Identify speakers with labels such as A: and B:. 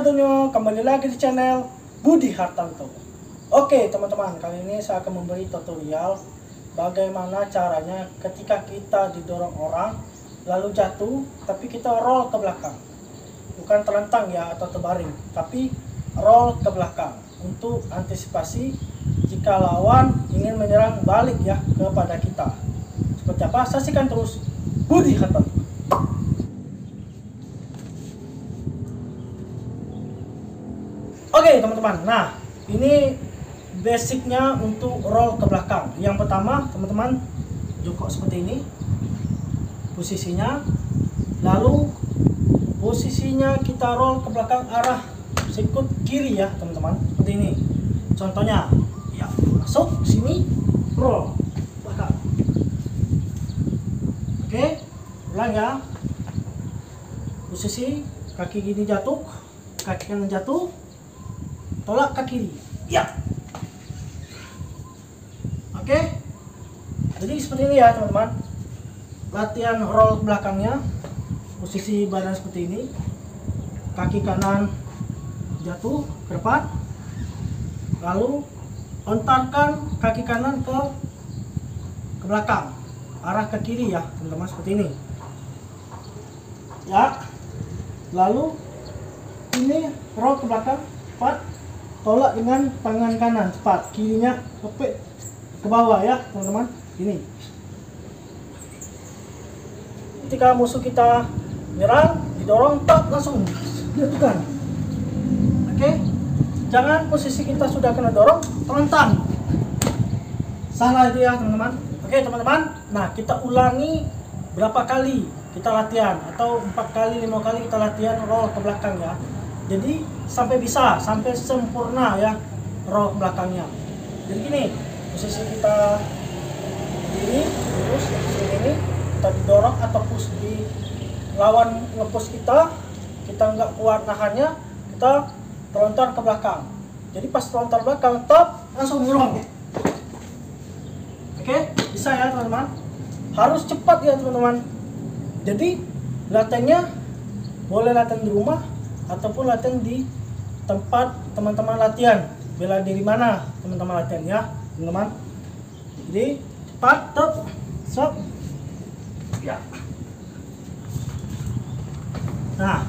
A: Donyo, kembali lagi di channel Budi Hartanto. Oke teman-teman, kali ini saya akan memberi tutorial bagaimana caranya ketika kita didorong orang lalu jatuh, tapi kita roll ke belakang. Bukan terlentang ya atau terbaring, tapi roll ke belakang untuk antisipasi jika lawan ingin menyerang balik ya kepada kita. Seperti apa? Saksikan terus Budi Hartanto. Oke teman-teman, nah ini basicnya untuk roll ke belakang. Yang pertama teman-teman jongkok seperti ini posisinya, lalu posisinya kita roll ke belakang arah sikut kiri ya teman-teman, seperti ini contohnya ya. Masuk sini, roll belakang. Oke, ulang ya. Posisi kaki gini jatuh, kaki kanan jatuh, tolak ke kiri ya. Oke, jadi seperti ini ya teman-teman, latihan roll belakangnya. Posisi badan seperti ini, kaki kanan jatuh ke depan, lalu ontarkan kaki kanan ke belakang arah ke kiri ya teman-teman, seperti ini ya. Lalu ini roll ke belakang cepat, tolak dengan tangan kanan cepat, kirinya kepek ke bawah ya teman-teman. Ini ketika musuh kita menyerang, didorong, tak langsung jatuhkan. Oke, jangan posisi kita sudah kena dorong terlentang, salah itu ya teman-teman. Oke teman-teman, nah kita ulangi berapa kali kita latihan, atau 4 kali 5 kali kita latihan roll ke belakang ya. Jadi sampai bisa, sampai sempurna ya roll ke belakangnya. Jadi gini, posisi kita ini terus ini, kita didorong atau push, di lawan ngepush kita nggak kuat nahannya, kita terlontar ke belakang. Jadi pas terlontar belakang, top langsung nyerong. Oke, bisa ya teman-teman. Harus cepat ya teman-teman. Jadi latihannya boleh latihan di rumah ataupun latihan di tempat teman-teman latihan, bela diri mana teman-teman latihan ya teman-teman. Jadi cepat, top, stop ya. Nah,